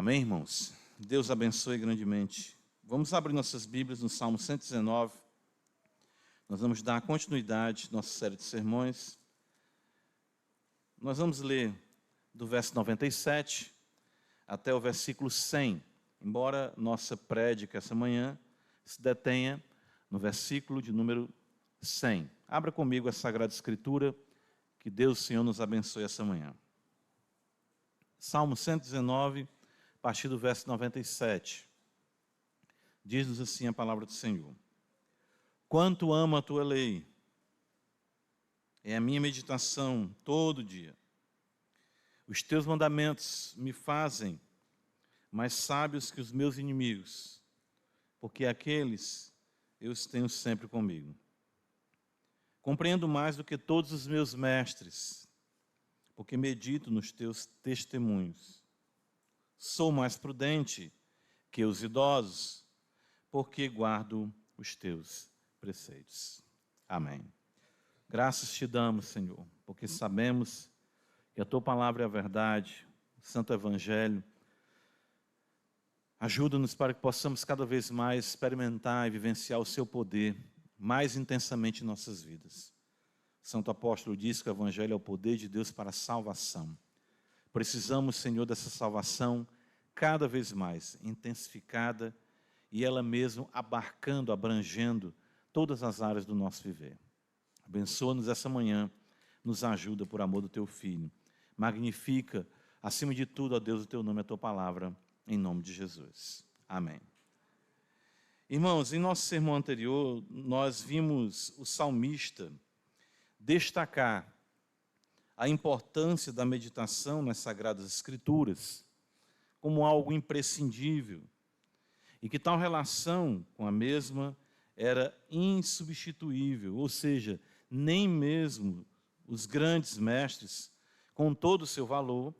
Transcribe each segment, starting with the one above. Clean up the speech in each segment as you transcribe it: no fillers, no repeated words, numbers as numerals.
Amém, irmãos? Deus abençoe grandemente. Vamos abrir nossas Bíblias no Salmo 119. Nós vamos dar continuidade à nossa série de sermões. Nós vamos ler do verso 97 até o versículo 100, embora nossa prédica essa manhã se detenha no versículo de número 100. Abra comigo a Sagrada Escritura, que Deus, Senhor, nos abençoe essa manhã. Salmo 119, a partir do verso 97. Diz-nos assim a palavra do Senhor. Quanto amo a tua lei, é a minha meditação todo dia. Os teus mandamentos me fazem mais sábios que os meus inimigos, porque aqueles eu os tenho sempre comigo. Compreendo mais do que todos os meus mestres, porque medito nos teus testemunhos. Sou mais prudente que os idosos, porque guardo os teus preceitos. Amém. Graças te damos, Senhor, porque sabemos que a tua palavra é a verdade, o Santo Evangelho. Ajuda-nos para que possamos cada vez mais experimentar e vivenciar o seu poder mais intensamente em nossas vidas. Santo Apóstolo diz que o Evangelho é o poder de Deus para a salvação. Precisamos, Senhor, dessa salvação cada vez mais intensificada e ela mesmo abarcando, abrangendo todas as áreas do nosso viver. Abençoa-nos essa manhã, nos ajuda por amor do teu Filho. Magnifica, acima de tudo, ó Deus, o teu nome e a tua palavra, em nome de Jesus. Amém. Irmãos, em nosso sermão anterior, nós vimos o salmista destacar a importância da meditação nas Sagradas Escrituras como algo imprescindível e que tal relação com a mesma era insubstituível, ou seja, nem mesmo os grandes mestres, com todo o seu valor,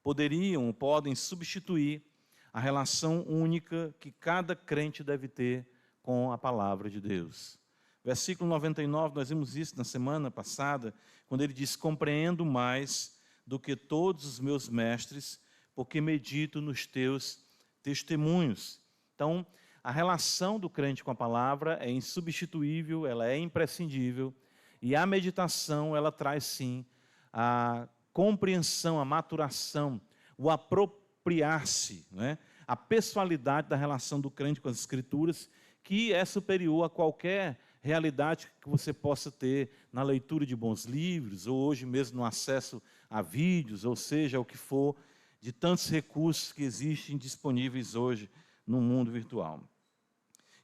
poderiam ou podem substituir a relação única que cada crente deve ter com a palavra de Deus. Versículo 99, nós vimos isso na semana passada, quando ele diz, compreendo mais do que todos os meus mestres, porque medito nos teus testemunhos. Então, a relação do crente com a palavra é insubstituível, ela é imprescindível, e a meditação, ela traz sim a compreensão, a maturação, o apropriar-se, né? A pessoalidade da relação do crente com as Escrituras, que é superior a qualquer realidade que você possa ter na leitura de bons livros, ou hoje mesmo no acesso a vídeos, ou seja, o que for, de tantos recursos que existem disponíveis hoje no mundo virtual.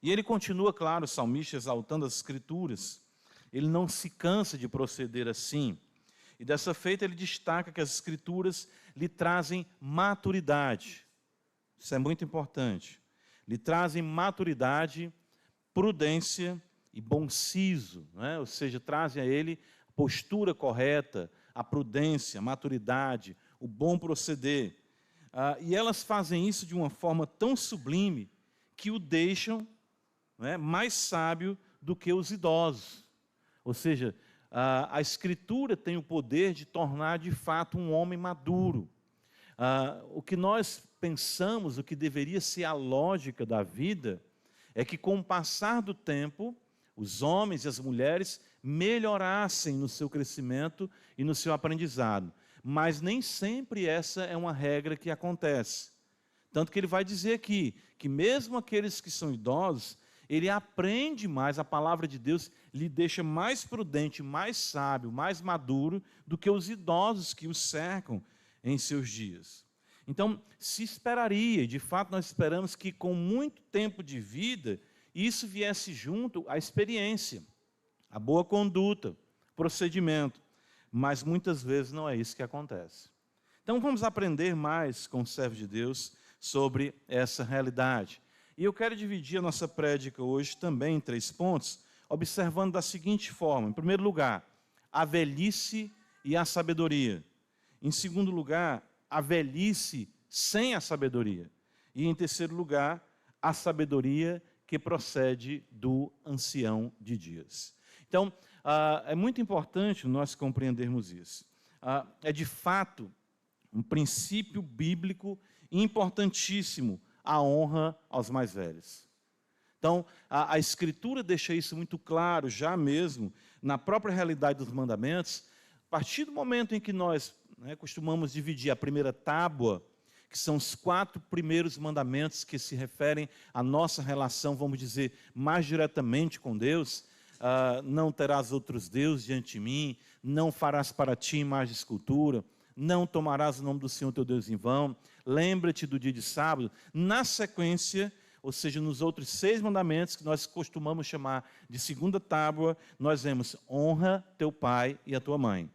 E ele continua, claro, o salmista exaltando as Escrituras, ele não se cansa de proceder assim. E dessa feita ele destaca que as Escrituras lhe trazem maturidade. Isso é muito importante. Lhe trazem maturidade, prudência e bom siso, né? Ou seja, trazem a ele a postura correta, a prudência, a maturidade, o bom proceder. E elas fazem isso de uma forma tão sublime que o deixam, né, mais sábio do que os idosos. Ou seja, a Escritura tem o poder de tornar de fato um homem maduro. O que nós pensamos, o que deveria ser a lógica da vida, é que com o passar do tempo, os homens e as mulheres melhorassem no seu crescimento e no seu aprendizado. Mas nem sempre essa é uma regra que acontece. Tanto que ele vai dizer aqui, que mesmo aqueles que são idosos, ele aprende mais, a palavra de Deus lhe deixa mais prudente, mais sábio, mais maduro do que os idosos que o cercam em seus dias. Então, se esperaria, e de fato nós esperamos que com muito tempo de vida, isso viesse junto à experiência, a boa conduta, procedimento, mas muitas vezes não é isso que acontece. Então vamos aprender mais com o servo de Deus sobre essa realidade. E eu quero dividir a nossa prédica hoje também em 3 pontos, observando da seguinte forma. Em primeiro lugar, a velhice e a sabedoria. Em segundo lugar, a velhice sem a sabedoria. E em terceiro lugar, a sabedoria que procede do ancião de dias. Então, é muito importante nós compreendermos isso. É de fato um princípio bíblico importantíssimo, a honra aos mais velhos. Então, a Escritura deixa isso muito claro, já mesmo, na própria realidade dos mandamentos. A partir do momento em que nós costumamos dividir a primeira tábua, que são os 4 primeiros mandamentos que se referem à nossa relação, vamos dizer, mais diretamente com Deus. Não terás outros deuses diante de mim, não farás para ti imagem de escultura, não tomarás o nome do Senhor teu Deus em vão, lembra-te do dia de sábado. Na sequência, ou seja, nos outros 6 mandamentos, que nós costumamos chamar de segunda tábua, nós vemos: honra teu pai e a tua mãe.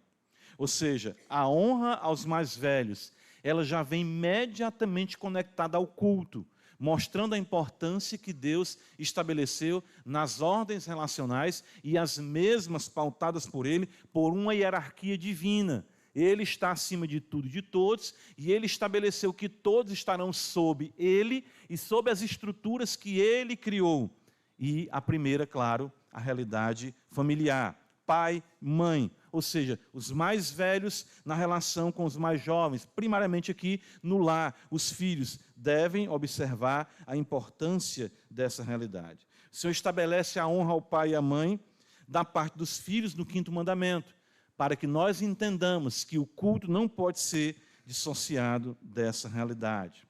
Ou seja, a honra aos mais velhos, ela já vem imediatamente conectada ao culto, mostrando a importância que Deus estabeleceu nas ordens relacionais e as mesmas pautadas por Ele, por uma hierarquia divina. Ele está acima de tudo e de todos, e Ele estabeleceu que todos estarão sob Ele e sob as estruturas que Ele criou. E a primeira, claro, a realidade familiar. Pai, mãe, ou seja, os mais velhos na relação com os mais jovens, primariamente aqui no lar, os filhos devem observar a importância dessa realidade. O Senhor estabelece a honra ao pai e à mãe da parte dos filhos no 5º mandamento, para que nós entendamos que o culto não pode ser dissociado dessa realidade.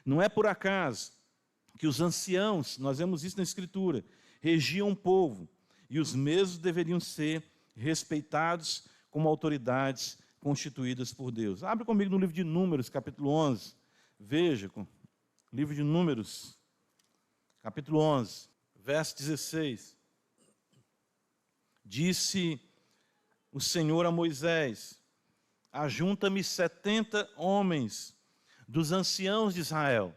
Não é por acaso que os anciãos, nós vemos isso na Escritura, regiam o povo, e os mesmos deveriam ser respeitados como autoridades constituídas por Deus. Abre comigo no livro de Números, capítulo 11. Veja, livro de Números, capítulo 11, verso 16. Disse o Senhor a Moisés: ajunta-me 70 homens dos anciãos de Israel.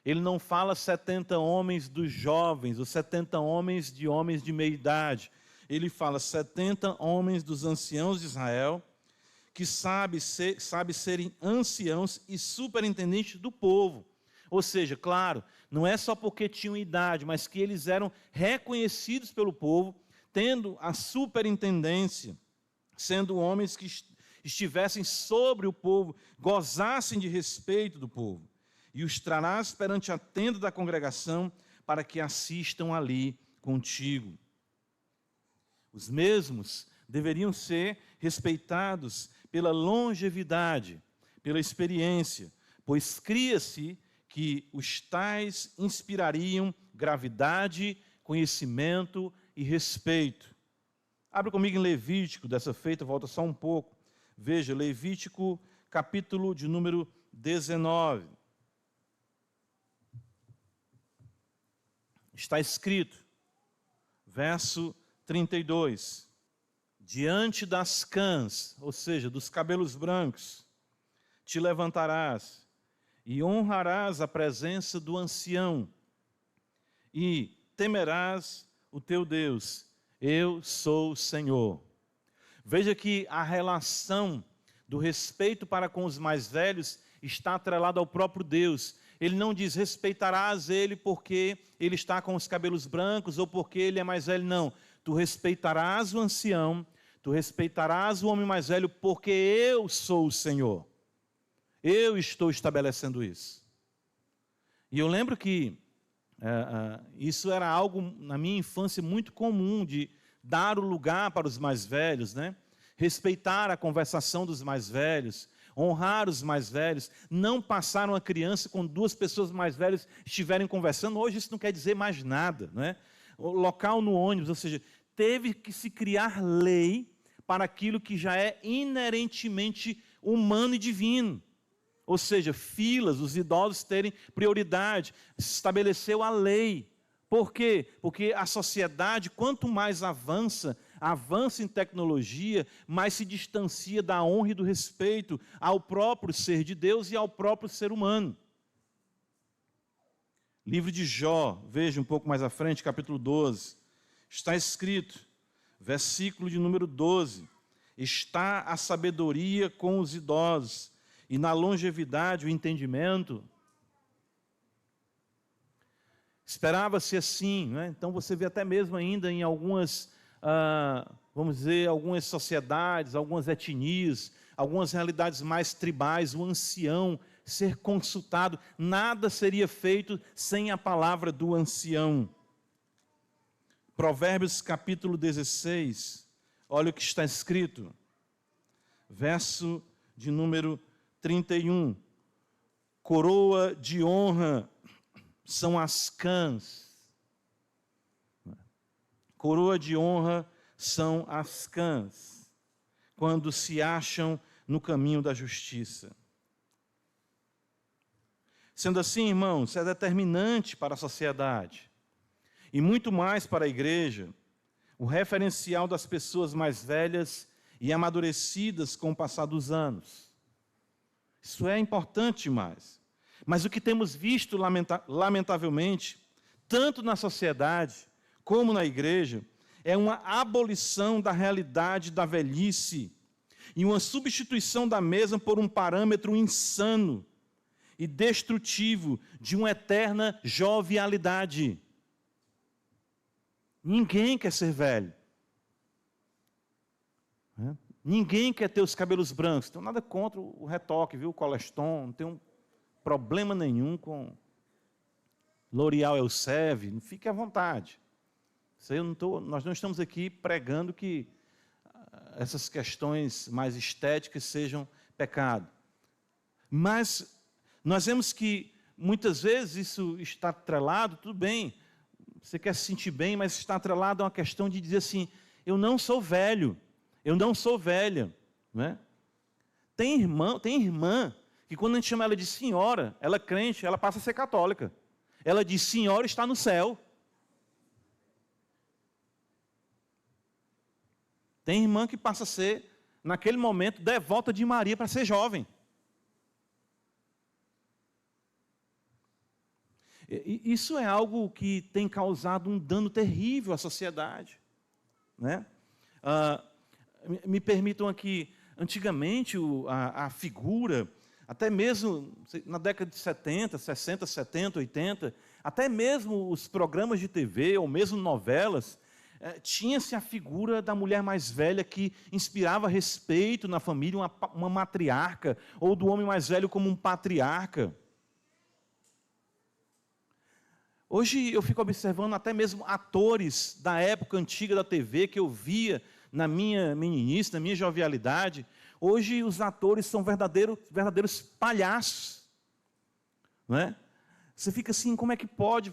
Ele não fala 70 homens dos jovens, ou 70 homens de meia idade. Ele fala 70 homens dos anciãos de Israel, que sabe serem anciãos e superintendentes do povo. Ou seja, claro, não é só porque tinham idade, mas que eles eram reconhecidos pelo povo, tendo a superintendência, sendo homens que estivessem sobre o povo, gozassem de respeito do povo. E os trarás perante a tenda da congregação, para que assistam ali contigo. Os mesmos deveriam ser respeitados pela longevidade, pela experiência, pois cria-se que os tais inspirariam gravidade, conhecimento e respeito. Abre comigo em Levítico, dessa feita, volta só um pouco. Veja, Levítico, capítulo de número 19. Está escrito, verso 32, diante das cãs, ou seja, dos cabelos brancos, te levantarás e honrarás a presença do ancião e temerás o teu Deus. Eu sou o Senhor. Veja que a relação do respeito para com os mais velhos está atrelada ao próprio Deus. Ele não diz respeitarás ele porque ele está com os cabelos brancos ou porque ele é mais velho, não. Tu respeitarás o ancião, tu respeitarás o homem mais velho porque eu sou o Senhor. Eu estou estabelecendo isso. E eu lembro que isso era algo na minha infância muito comum, de dar o lugar para os mais velhos, né? Respeitar a conversação dos mais velhos, honrar os mais velhos, não passar uma criança com 2 pessoas mais velhas estiverem conversando. Hoje isso não quer dizer mais nada, né? O local no ônibus, ou seja, teve que se criar lei para aquilo que já é inerentemente humano e divino. Ou seja, filas, os idosos terem prioridade. Se estabeleceu a lei. Por quê? Porque a sociedade, quanto mais avança em tecnologia, mais se distancia da honra e do respeito ao próprio ser de Deus e ao próprio ser humano. Livro de Jó, veja um pouco mais à frente, capítulo 12. Está escrito, versículo de número 12. Está a sabedoria com os idosos, e na longevidade o entendimento. Esperava-se assim, né? Então você vê até mesmo ainda em algumas, vamos dizer, algumas sociedades, algumas etnias, algumas realidades mais tribais, o ancião ser consultado, nada seria feito sem a palavra do ancião. Provérbios capítulo 16, olha o que está escrito, verso de número 31. Coroa de honra são as cãs. Coroa de honra são as cãs, quando se acham no caminho da justiça. Sendo assim, irmãos, é determinante para a sociedade, e muito mais para a igreja, o referencial das pessoas mais velhas e amadurecidas com o passar dos anos. Isso é importante demais. Mas o que temos visto, lamentavelmente, tanto na sociedade como na igreja, é uma abolição da realidade da velhice e uma substituição da mesma por um parâmetro insano e destrutivo de uma eterna jovialidade. Ninguém quer ser velho. Ninguém quer ter os cabelos brancos. Não tenho nada contra o retoque, viu? O Coleston, não tenho problema nenhum com L'Oréal Elseve, não fique à vontade. Nós não estamos aqui pregando que essas questões mais estéticas sejam pecado. Mas nós vemos que muitas vezes isso está atrelado, tudo bem, você quer se sentir bem, mas está atrelado a uma questão de dizer assim, eu não sou velho, eu não sou velha. Não é? Tem irmã que quando a gente chama ela de senhora, ela é crente, ela passa a ser católica. Ela diz, senhora está no céu. Tem irmã que passa a ser, naquele momento, devota de Maria para ser jovem. Isso é algo que tem causado um dano terrível à sociedade. Né? Me permitam aqui, antigamente a figura, até mesmo na década de 70, 60, 70, 80, até mesmo os programas de TV, ou mesmo novelas, tinha-se a figura da mulher mais velha que inspirava respeito na família, uma matriarca, ou do homem mais velho como um patriarca. Hoje eu fico observando até mesmo atores da época antiga da TV que eu via na minha meninice, na minha jovialidade. Hoje os atores são verdadeiros palhaços. Não é? Você fica assim, como é que pode?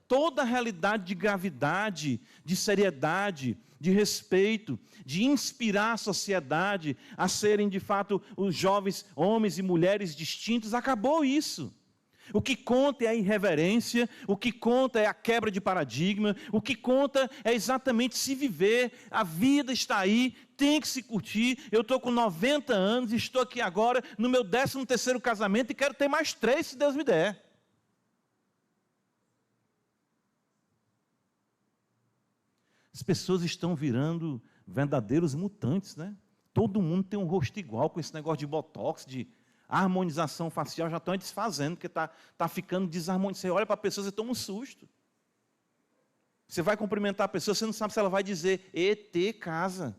Toda a realidade de gravidade, de seriedade, de respeito, de inspirar a sociedade a serem de fato os jovens homens e mulheres distintos, acabou isso. O que conta é a irreverência, o que conta é a quebra de paradigma, o que conta é exatamente se viver, a vida está aí, tem que se curtir. Eu estou com 90 anos, estou aqui agora no meu 13º casamento e quero ter mais 3 se Deus me der. As pessoas estão virando verdadeiros mutantes, né? Todo mundo tem um rosto igual com esse negócio de botox, de harmonização facial, já estão desfazendo, porque está ficando desarmonizado. Você olha para a pessoa, você toma um susto. Você vai cumprimentar a pessoa, você não sabe se ela vai dizer, ET casa.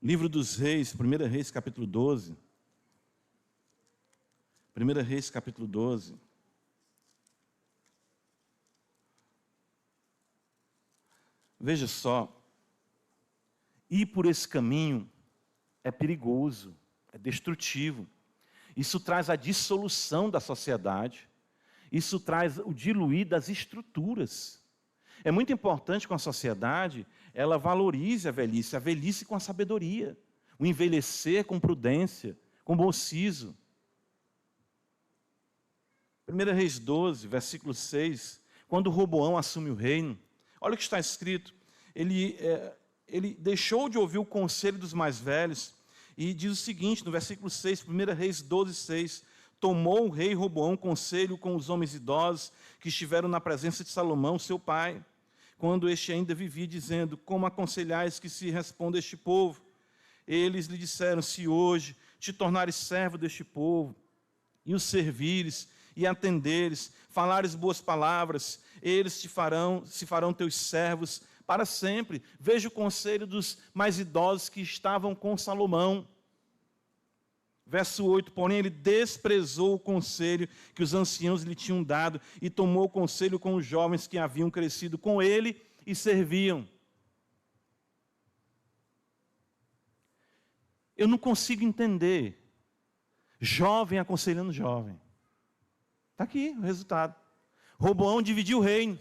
Livro dos Reis, 1 Reis, capítulo 12. 1 Reis, capítulo 12. Veja só, ir por esse caminho é perigoso, é destrutivo. Isso traz a dissolução da sociedade, isso traz o diluir das estruturas. É muito importante que a sociedade, ela valorize a velhice com a sabedoria, o envelhecer com prudência, com bom siso. 1 Reis 12, versículo 6, quando Roboão assume o reino, olha o que está escrito, ele deixou de ouvir o conselho dos mais velhos, e diz o seguinte, no versículo 6, 1 Reis 12, 6, tomou o rei Roboão conselho com os homens idosos que estiveram na presença de Salomão, seu pai, quando este ainda vivia, dizendo, como aconselhais que se responda este povo? Eles lhe disseram, se hoje te tornares servo deste povo, e os servires, e atenderes, falares boas palavras, eles se farão teus servos para sempre. Veja o conselho dos mais idosos que estavam com Salomão. Verso 8, porém ele desprezou o conselho que os anciãos lhe tinham dado e tomou o conselho com os jovens que haviam crescido com ele e serviam. Eu não consigo entender jovem aconselhando jovem. Está aqui o resultado. Roboão dividiu o reino.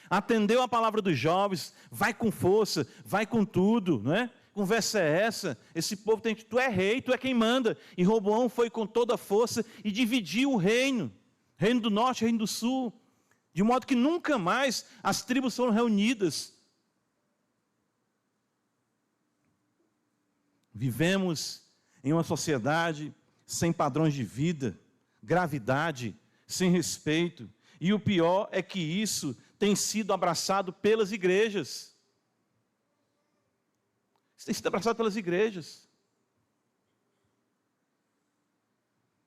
Atendeu a palavra dos jovens, vai com força, vai com tudo, não é? Conversa é essa? Esse povo tem que, tu é rei, tu é quem manda. E Roboão foi com toda a força e dividiu o reino. Reino do norte, reino do sul. De modo que nunca mais as tribos foram reunidas. Vivemos em uma sociedade sem padrões de vida, gravidade, sem respeito. E o pior é que isso tem sido abraçado pelas igrejas. Isso tem sido abraçado pelas igrejas.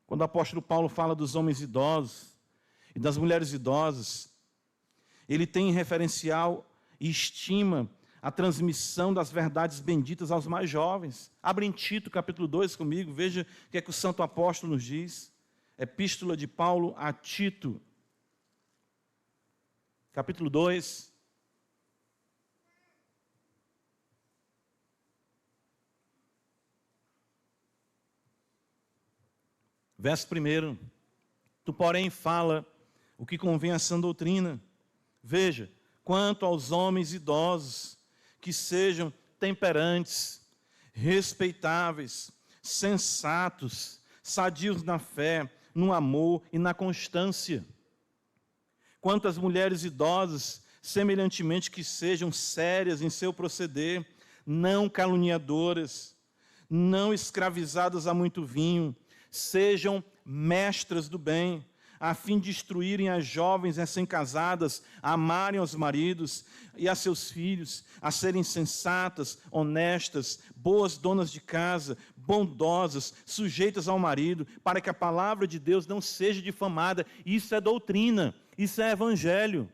Quando o apóstolo Paulo fala dos homens idosos e das mulheres idosas, ele tem em referencial e estima a transmissão das verdades benditas aos mais jovens. Abre em Tito, capítulo 2 comigo, veja o que é que o santo apóstolo nos diz. Epístola de Paulo a Tito, capítulo 2. Verso 1, tu, porém, fala o que convém à sã doutrina. Veja, quanto aos homens idosos, que sejam temperantes, respeitáveis, sensatos, sadios na fé, no amor e na constância. Quanto às mulheres idosas, semelhantemente que sejam sérias em seu proceder, não caluniadoras, não escravizadas a muito vinho, sejam mestras do bem, a fim de instruírem as jovens recém-casadas a amarem os maridos e a seus filhos, a serem sensatas, honestas, boas donas de casa, bondosas, sujeitas ao marido, para que a palavra de Deus não seja difamada. Isso é doutrina, isso é evangelho.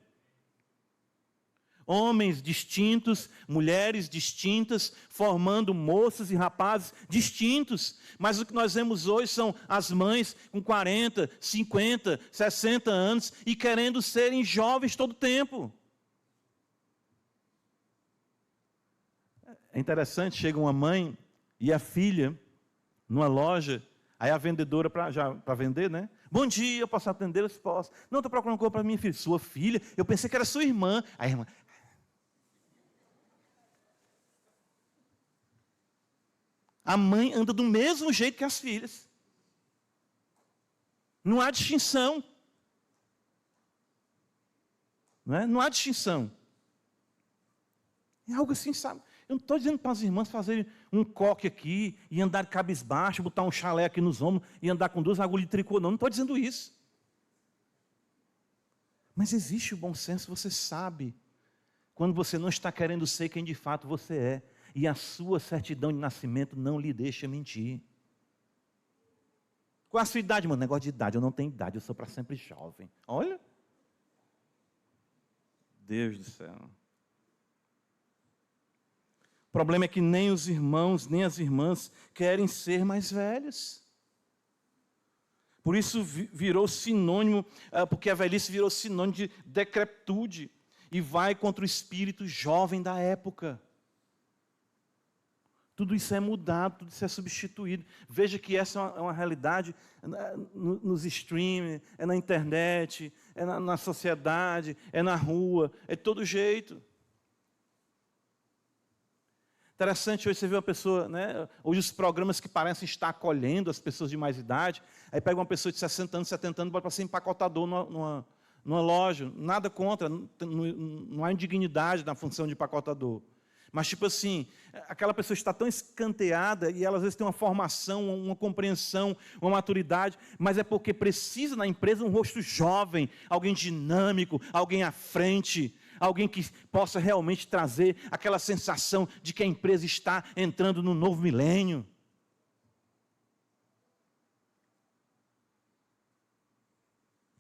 Homens distintos, mulheres distintas, formando moças e rapazes distintos. Mas o que nós vemos hoje são as mães com 40, 50, 60 anos e querendo serem jovens todo o tempo. É interessante, chega uma mãe e a filha numa loja, aí a vendedora para vender, né? Bom dia, eu posso atender? Eu posso. Não, estou procurando coisa para minha filha. Sua filha? Eu pensei que era sua irmã. Aí a irmã... A mãe anda do mesmo jeito que as filhas. Não há distinção. Não é? Não há distinção. É algo assim, sabe? Eu não estou dizendo para as irmãs fazerem um coque aqui e andar cabisbaixo, botar um chalé aqui nos ombros e andar com 2 agulhas de tricô, não. Não estou dizendo isso. Mas existe o bom senso, você sabe. Quando você não está querendo ser quem de fato você é. E a sua certidão de nascimento não lhe deixa mentir. Qual é a sua idade, mano? Negócio de idade, eu não tenho idade, eu sou para sempre jovem. Olha. Deus do céu. O problema é que nem os irmãos, nem as irmãs querem ser mais velhos. Por isso virou sinônimo, porque a velhice virou sinônimo de decrepitude. E vai contra o espírito jovem da época. Tudo isso é mudado, tudo isso é substituído. Veja que essa é uma realidade nos streams, é na internet, é na sociedade, é na rua, é de todo jeito. Interessante, hoje você vê uma pessoa, né? Hoje os programas que parecem estar acolhendo as pessoas de mais idade, aí pega uma pessoa de 60 anos, 70 anos, bota para ser empacotador numa loja. Nada contra, não há indignidade na função de empacotador. Mas, tipo assim, aquela pessoa está tão escanteada e ela, às vezes, tem uma formação, uma compreensão, uma maturidade, mas é porque precisa na empresa um rosto jovem, alguém dinâmico, alguém à frente, alguém que possa realmente trazer aquela sensação de que a empresa está entrando no novo milênio.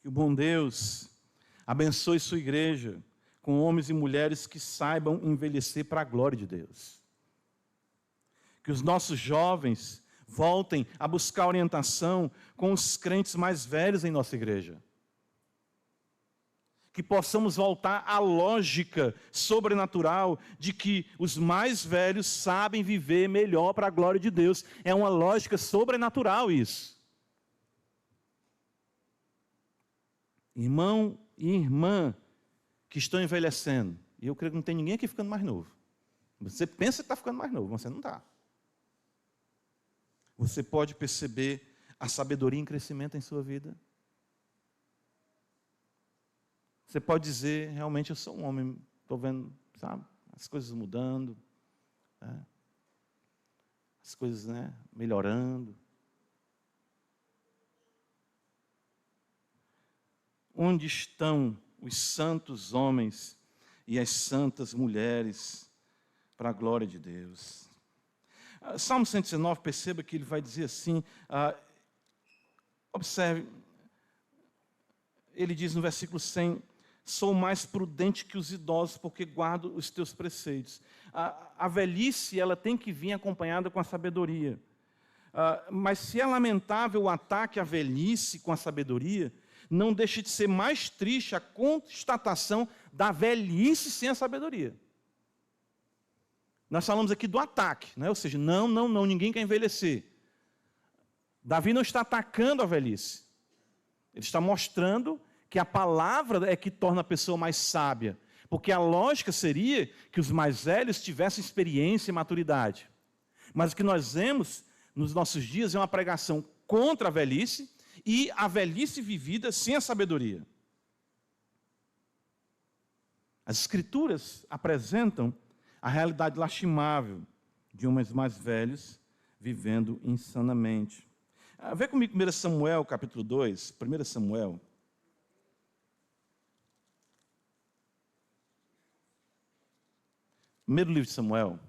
Que o bom Deus abençoe sua igreja com homens e mulheres que saibam envelhecer para a glória de Deus. Que os nossos jovens Voltem a buscar orientação com os crentes mais velhos em nossa igreja. Que possamos voltar à lógica sobrenatural de que os mais velhos sabem viver melhor para a glória de Deus. É uma lógica sobrenatural isso. Irmão e irmã que estão envelhecendo, e eu creio que não tem ninguém aqui ficando mais novo. Você pensa que está ficando mais novo, mas você não está. Você pode perceber a sabedoria em crescimento em sua vida? Você pode dizer, realmente eu sou um homem, estou vendo, sabe, as coisas mudando, né? As coisas, né, melhorando. Onde estão os santos homens e as santas mulheres para a glória de Deus? Salmo 119, perceba que ele vai dizer assim, observe, ele diz no versículo 100, sou mais prudente que os idosos, porque guardo os teus preceitos. A velhice, ela tem que vir acompanhada com a sabedoria. Mas se é lamentável o ataque à velhice com a sabedoria, não deixa de ser mais triste a constatação da velhice sem a sabedoria. Nós falamos aqui do ataque, né? Ou seja, não, ninguém quer envelhecer. Davi não está atacando a velhice. Ele está mostrando que a palavra é que torna a pessoa mais sábia. Porque a lógica seria que os mais velhos tivessem experiência e maturidade. Mas o que nós vemos nos nossos dias é uma pregação contra a velhice e a velhice vivida sem a sabedoria. As Escrituras apresentam a realidade lastimável de homens mais velhos vivendo insanamente. Vê comigo 1 Samuel, capítulo 2, 1 Samuel. Primeiro livro de Samuel.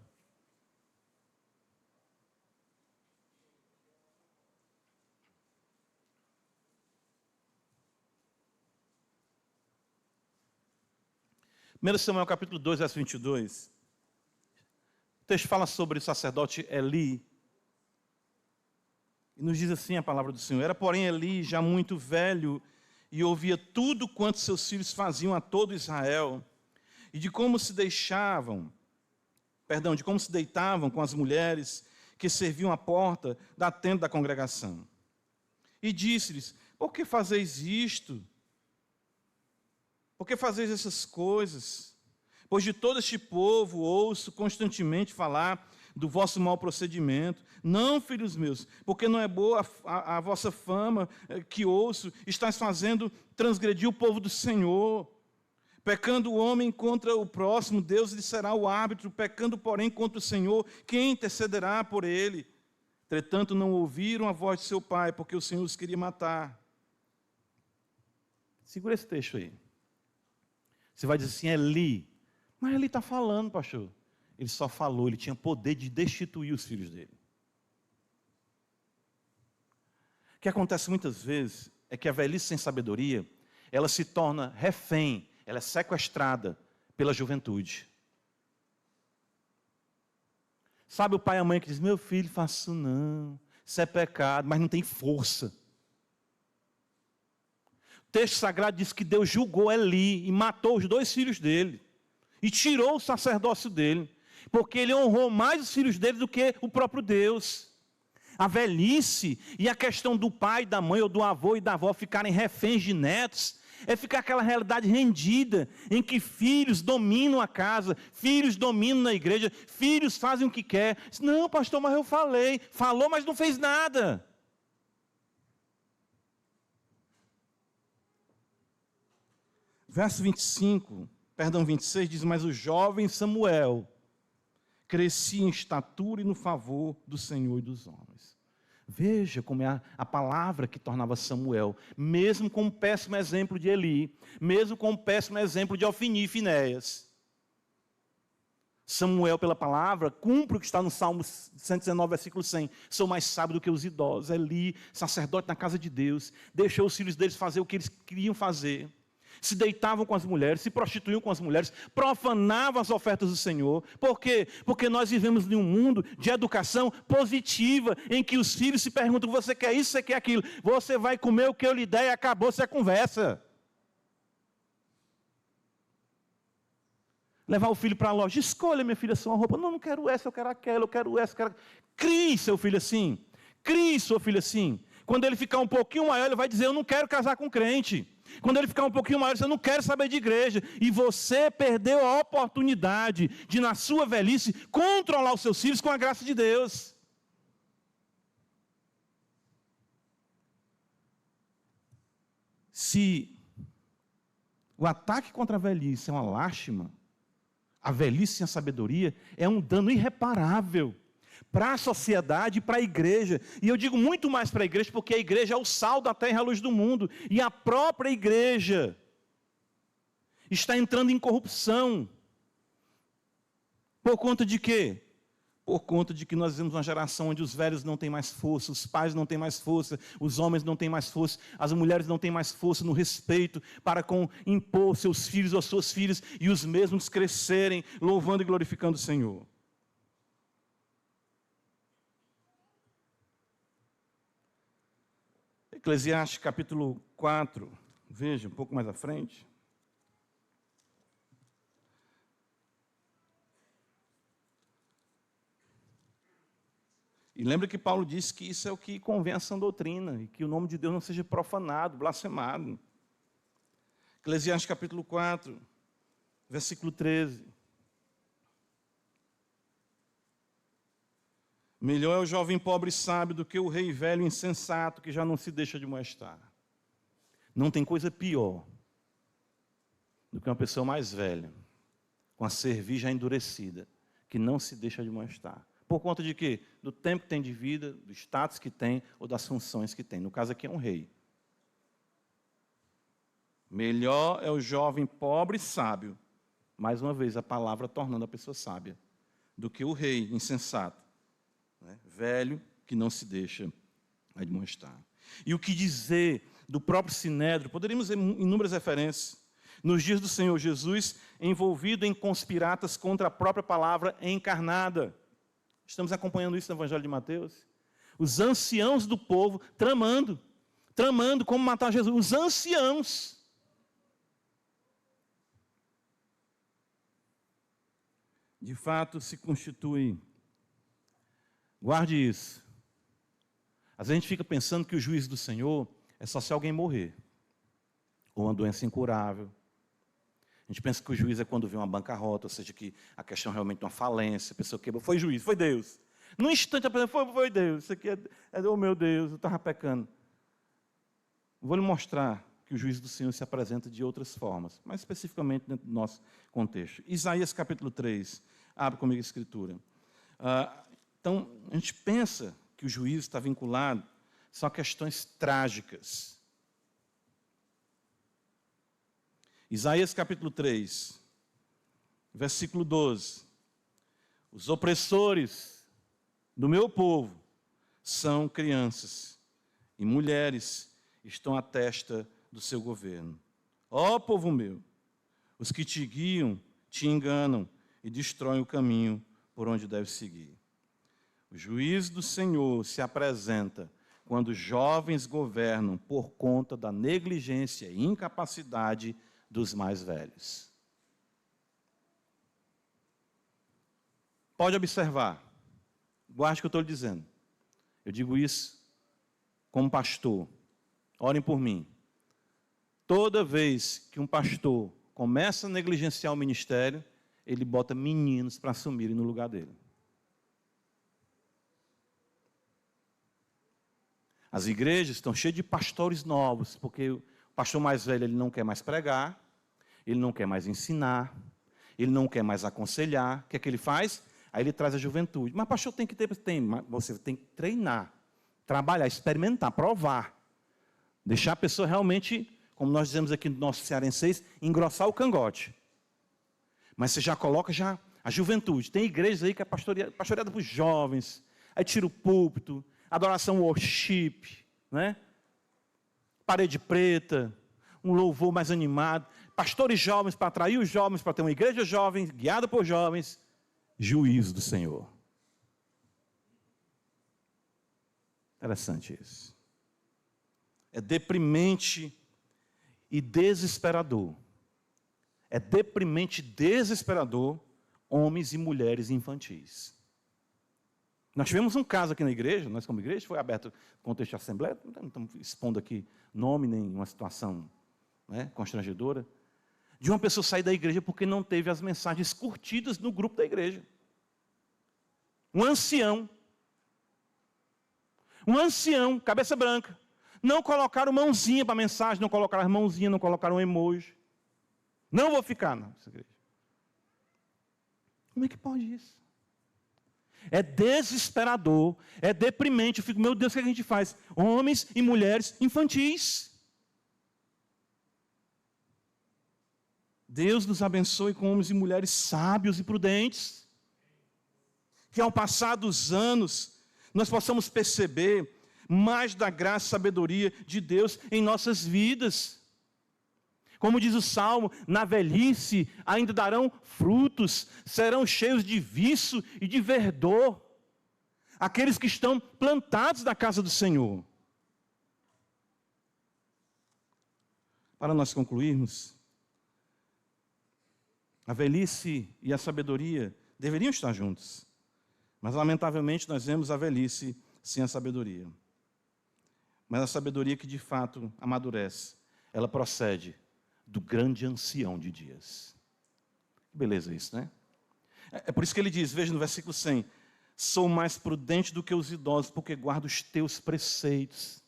Primeiro Samuel, capítulo 2, verso 22. O texto fala sobre o sacerdote Eli. E nos diz assim a palavra do Senhor. Era, porém, Eli já muito velho e ouvia tudo quanto seus filhos faziam a todo Israel. E de como se deitavam com as mulheres que serviam à porta da tenda da congregação. E disse-lhes, por que fazeis isto? Por que fazeis essas coisas? Pois de todo este povo ouço constantemente falar do vosso mau procedimento. Não, filhos meus, porque não é boa a vossa fama que ouço, estás fazendo transgredir o povo do Senhor. Pecando o homem contra o próximo, Deus lhe será o árbitro. Pecando, porém, contra o Senhor, quem intercederá por ele? Entretanto, não ouviram a voz de seu pai, porque o Senhor os queria matar. Segura esse texto aí. Você vai dizer assim, Eli. Mas Eli está falando, pastor. Ele só falou, ele tinha poder de destituir os filhos dele. O que acontece muitas vezes é que a velhice sem sabedoria, ela se torna refém, ela é sequestrada pela juventude. Sabe o pai e a mãe que diz, meu filho, faça isso não, isso é pecado, mas não tem força. O texto sagrado diz que Deus julgou Eli e matou os 2 filhos dele. E tirou o sacerdócio dele. Porque ele honrou mais os filhos dele do que o próprio Deus. A velhice e a questão do pai, da mãe ou do avô e da avó ficarem reféns de netos, é ficar aquela realidade rendida, em que filhos dominam a casa, filhos dominam na igreja, filhos fazem o que quer. Não, pastor, mas eu falei. Falou, mas não fez nada. Verso 26 diz, mas o jovem Samuel crescia em estatura e no favor do Senhor e dos homens. Veja como é a palavra que tornava Samuel, mesmo com um péssimo exemplo de Eli, mesmo com um péssimo exemplo de Ofni e Finéias. Samuel, pela palavra, cumpre o que está no Salmo 119, versículo 100. Sou mais sábio do que os idosos. Eli, sacerdote na casa de Deus, deixou os filhos deles fazer o que eles queriam fazer. se deitavam com as mulheres, se prostituíam com as mulheres, profanavam as ofertas do Senhor. Por quê? Porque nós vivemos em um mundo de educação positiva, em que os filhos se perguntam, você quer isso, você quer aquilo, você vai comer o que eu lhe der e acabou-se a conversa. Levar o filho para a loja, escolha, minha filha, sua roupa. Não, não quero essa, eu quero aquela, eu quero essa, eu quero... Crie seu filho assim, crie sua filha assim. Quando ele ficar um pouquinho maior, ele vai dizer, eu não quero casar com crente. Quando ele ficar um pouquinho maior, ele diz, eu não quero saber de igreja. E você perdeu a oportunidade de, na sua velhice, controlar os seus filhos com a graça de Deus. Se o ataque contra a velhice é uma lástima, a velhice sem a sabedoria é um dano irreparável para a sociedade e para a igreja. E eu digo muito mais para a igreja, porque a igreja é o sal da terra e a luz do mundo. E a própria igreja está entrando em corrupção. Por conta de quê? Por conta de que nós vivemos uma geração onde os velhos não têm mais força, os pais não têm mais força, os homens não têm mais força, as mulheres não têm mais força no respeito para com impor seus filhos ou suas filhas e os mesmos crescerem louvando e glorificando o Senhor. Eclesiastes capítulo 4, veja um pouco mais à frente. E lembra que Paulo disse que isso é o que convém a sã doutrina, e que o nome de Deus não seja profanado, blasfemado. Eclesiastes capítulo 4, versículo 13. Melhor é o jovem pobre e sábio do que o rei velho e insensato, que já não se deixa de molestar. Não tem coisa pior do que uma pessoa mais velha, com a cerviz já endurecida, que não se deixa de molestar. Por conta de quê? Do tempo que tem de vida, do status que tem ou das funções que tem. No caso aqui é um rei. Melhor é o jovem pobre e sábio, mais uma vez a palavra tornando a pessoa sábia, do que o rei insensato, né? Velho que não se deixa admoestar. E o que dizer do próprio Sinédrio? Poderíamos ver inúmeras referências. Nos dias do Senhor Jesus, envolvido em conspiratas contra a própria palavra encarnada. Estamos acompanhando isso no Evangelho de Mateus. Os anciãos do povo tramando como matar Jesus. Os anciãos. De fato, se constitui. Guarde isso. Às vezes a gente fica pensando que o juízo do Senhor é só se alguém morrer. Ou uma doença incurável. A gente pensa que o juiz é quando vê uma bancarrota, ou seja, que a questão realmente é uma falência, a pessoa quebrou, foi juiz, foi Deus. Num instante a pessoa foi Deus, isso aqui oh meu Deus, eu estava pecando. Vou lhe mostrar que o juízo do Senhor se apresenta de outras formas, mais especificamente dentro do nosso contexto. Isaías capítulo 3, abre comigo a escritura. Então, a gente pensa que o juízo está vinculado só a questões trágicas. Isaías capítulo 3, versículo 12. Os opressores do meu povo são crianças, e mulheres estão à testa do seu governo. Ó povo meu, os que te guiam te enganam e destroem o caminho por onde deve seguir. O juízo do Senhor se apresenta quando jovens governam por conta da negligência e incapacidade dos mais velhos. Pode observar, guarde o que eu estou lhe dizendo. Eu digo isso como pastor. Orem por mim. Toda vez que um pastor começa a negligenciar o ministério, ele bota meninos para assumirem no lugar dele. As igrejas estão cheias de pastores novos, porque o pastor mais velho ele não quer mais pregar, ele não quer mais ensinar, ele não quer mais aconselhar. O que é que ele faz? Aí ele traz a juventude. Mas pastor tem que ter, você tem que treinar, trabalhar, experimentar, provar. Deixar a pessoa realmente, como nós dizemos aqui no nosso cearense, engrossar o cangote. Mas você já coloca a juventude. Tem igrejas aí que é pastoreada por jovens, aí tira o púlpito, adoração worship, né? Parede preta, um louvor mais animado, pastores jovens para atrair os jovens, para ter uma igreja jovem, guiada por jovens, juízo do Senhor. Interessante isso. É deprimente e desesperador. É deprimente e desesperador homens e mulheres infantis. Nós tivemos um caso aqui na igreja, nós como igreja, foi aberto o contexto de assembleia, não estamos expondo aqui nome, nem uma situação, né, constrangedora, de uma pessoa sair da igreja porque não teve as mensagens curtidas no grupo da igreja. Um ancião, cabeça branca, não colocaram mãozinha para a mensagem, não colocaram mãozinha, não colocaram emoji. Não vou ficar nessa igreja. Como é que pode isso? É desesperador, é deprimente. Eu fico, meu Deus, o que a gente faz? Homens e mulheres infantis. Deus nos abençoe com homens e mulheres sábios e prudentes. Que ao passar dos anos, nós possamos perceber mais da graça e sabedoria de Deus em nossas vidas. Como diz o Salmo, na velhice ainda darão frutos, serão cheios de viço e de verdor. Aqueles que estão plantados na casa do Senhor. Para nós concluirmos, a velhice e a sabedoria deveriam estar juntos. Mas, lamentavelmente, nós vemos a velhice sem a sabedoria. Mas a sabedoria que, de fato, amadurece, ela procede do grande ancião de dias. Que beleza isso, né? É por isso que ele diz, veja no versículo 100, sou mais prudente do que os idosos, porque guardo os teus preceitos.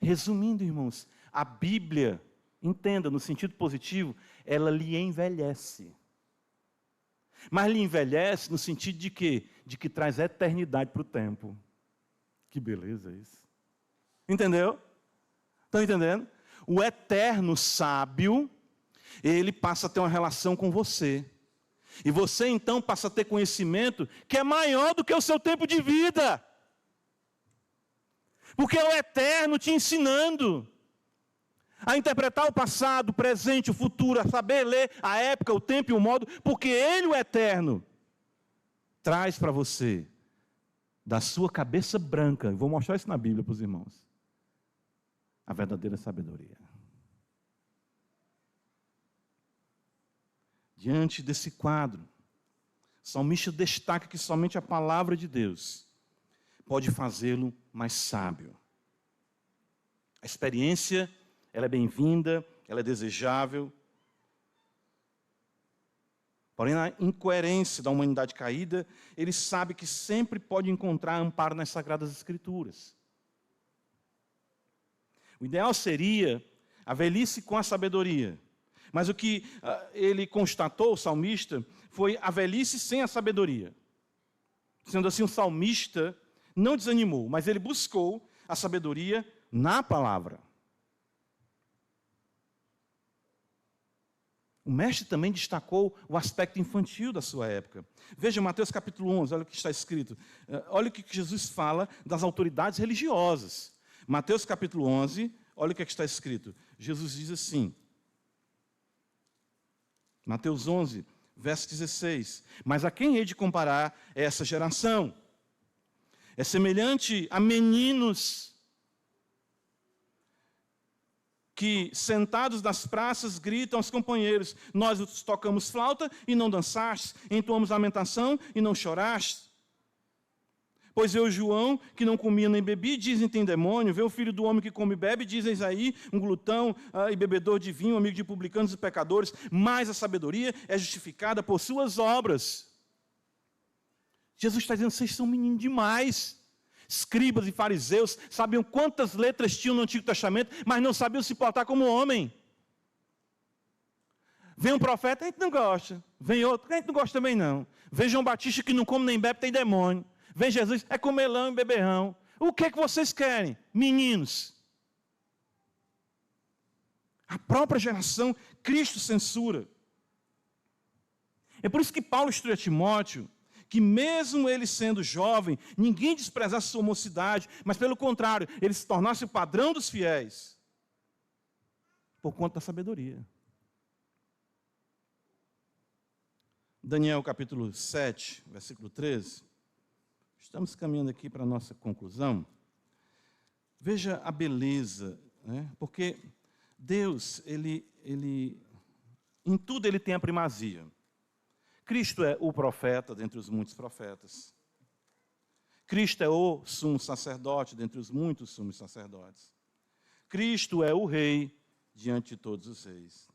Resumindo, irmãos, a Bíblia, entenda, no sentido positivo, ela lhe envelhece. Mas lhe envelhece no sentido de quê? De que traz eternidade para o tempo. Que beleza isso. Entendeu? Estão entendendo? O eterno sábio, ele passa a ter uma relação com você. E você então passa a ter conhecimento que é maior do que o seu tempo de vida. Porque é o eterno te ensinando a interpretar o passado, o presente, o futuro, a saber ler a época, o tempo e o modo, porque ele, o eterno, traz para você, da sua cabeça branca, vou mostrar isso na Bíblia para os irmãos, a verdadeira sabedoria. Diante desse quadro, o salmista destaca que somente a palavra de Deus pode fazê-lo mais sábio. A experiência, ela é bem-vinda, ela é desejável. Porém, na incoerência da humanidade caída, ele sabe que sempre pode encontrar amparo nas Sagradas Escrituras. O ideal seria a velhice com a sabedoria. Mas o que ele constatou, o salmista, foi a velhice sem a sabedoria. Sendo assim, o salmista não desanimou, mas ele buscou a sabedoria na palavra. O mestre também destacou o aspecto infantil da sua época. Veja Mateus capítulo 11, olha o que está escrito. Olha o que Jesus fala das autoridades religiosas. Mateus capítulo 11, olha o que está escrito. Jesus diz assim, Mateus 11, verso 16. Mas a quem hei de comparar essa geração? É semelhante a meninos que, sentados nas praças, gritam aos companheiros, nós tocamos flauta e não dançaste, entoamos lamentação e não choraste. Pois eu, João, que não comia nem bebia, dizem tem demônio, vê o filho do homem que come e bebe, dizem aí, um glutão e bebedor de vinho, amigo de publicanos e pecadores, mas a sabedoria é justificada por suas obras. Jesus está dizendo, vocês são meninos demais. Escribas e fariseus sabiam quantas letras tinham no Antigo Testamento, mas não sabiam se portar como homem. Vem um profeta, a gente não gosta. Vem outro, a gente não gosta também não. Vem João Batista que não come nem bebe, tem demônio. Vem Jesus, é comelão e beberrão. O que é que vocês querem, meninos? A própria geração, Cristo censura. É por isso que Paulo instrui a Timóteo que mesmo ele sendo jovem, ninguém desprezasse sua mocidade, mas pelo contrário, ele se tornasse o padrão dos fiéis. por conta da sabedoria. Daniel capítulo 7, versículo 13. Estamos caminhando aqui para a nossa conclusão. Veja a beleza, né? Porque Deus, em tudo ele tem a primazia. Cristo é o profeta dentre os muitos profetas. Cristo é o sumo sacerdote dentre os muitos sumos sacerdotes. Cristo é o rei diante de todos os reis.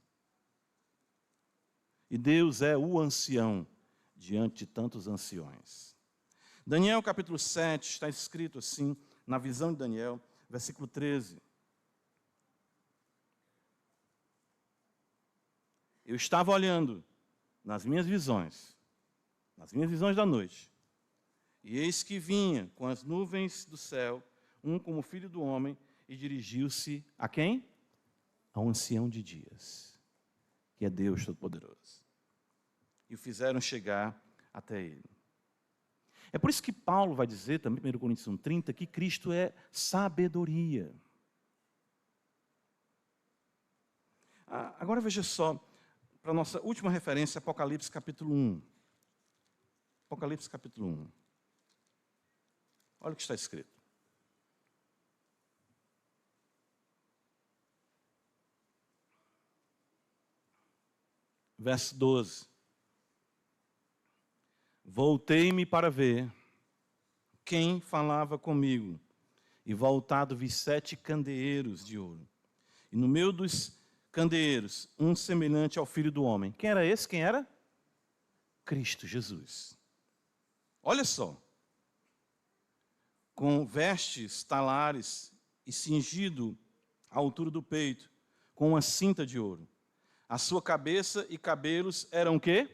E Deus é o ancião diante de tantos anciões. Daniel capítulo 7 está escrito assim, na visão de Daniel, versículo 13. Eu estava olhando nas minhas visões da noite, e eis que vinha com as nuvens do céu, um como filho do homem, e dirigiu-se a quem? Ao ancião de dias, que é Deus Todo-Poderoso. E o fizeram chegar até ele. É por isso que Paulo vai dizer, também em 1 Coríntios 1,30, que Cristo é sabedoria. Agora veja só, para a nossa última referência, Apocalipse capítulo 1. Apocalipse capítulo 1. Olha o que está escrito. Verso 12. Voltei-me para ver quem falava comigo, e voltado vi 7 candeeiros de ouro. E no meio dos candeeiros, um semelhante ao Filho do Homem. Quem era esse? Quem era? Cristo Jesus. Olha só. Com vestes talares e cingido à altura do peito, com uma cinta de ouro. A sua cabeça e cabelos eram o quê?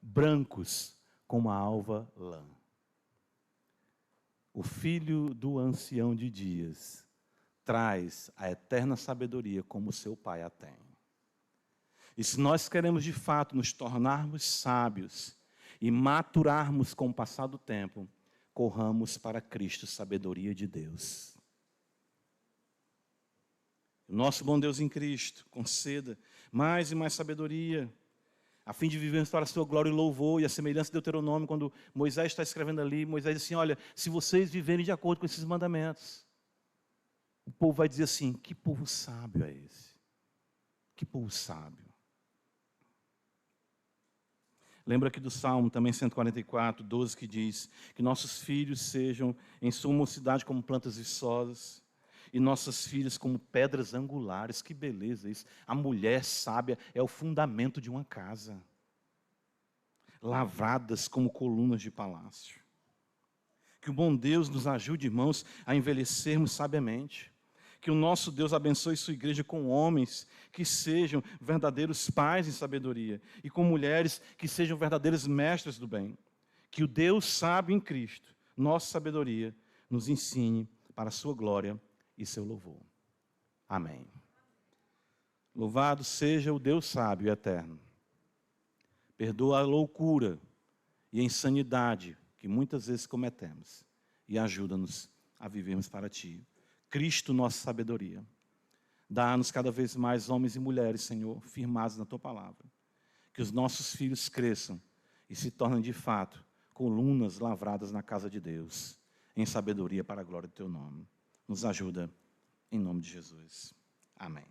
Brancos, como a alva lã. O filho do ancião de dias traz a eterna sabedoria como seu pai a tem. E se nós queremos de fato nos tornarmos sábios e maturarmos com o passar do tempo, corramos para Cristo, sabedoria de Deus. O nosso bom Deus em Cristo conceda mais e mais sabedoria, a fim de vivermos para a sua glória e louvor, e a semelhança de Deuteronômio, quando Moisés está escrevendo ali, Moisés diz assim, olha, se vocês viverem de acordo com esses mandamentos, o povo vai dizer assim, que povo sábio é esse? Que povo sábio. Lembra aqui do Salmo, também 144, 12, que diz que nossos filhos sejam em sua mocidade como plantas viçosas, e nossas filhas como pedras angulares. Que beleza isso. A mulher sábia é o fundamento de uma casa. Lavradas como colunas de palácio. Que o bom Deus nos ajude, irmãos, a envelhecermos sabiamente. Que o nosso Deus abençoe sua igreja com homens que sejam verdadeiros pais em sabedoria e com mulheres que sejam verdadeiras mestras do bem. Que o Deus sábio em Cristo, nossa sabedoria, nos ensine para a sua glória e seu louvor. Amém. Louvado seja o Deus sábio e eterno. Perdoa a loucura e a insanidade que muitas vezes cometemos e ajuda-nos a vivermos para Ti. Cristo, nossa sabedoria. Dá-nos cada vez mais homens e mulheres, Senhor, firmados na Tua palavra. Que os nossos filhos cresçam e se tornem de fato colunas lavradas na casa de Deus, em sabedoria para a glória do Teu nome. Nos ajuda, em nome de Jesus. Amém.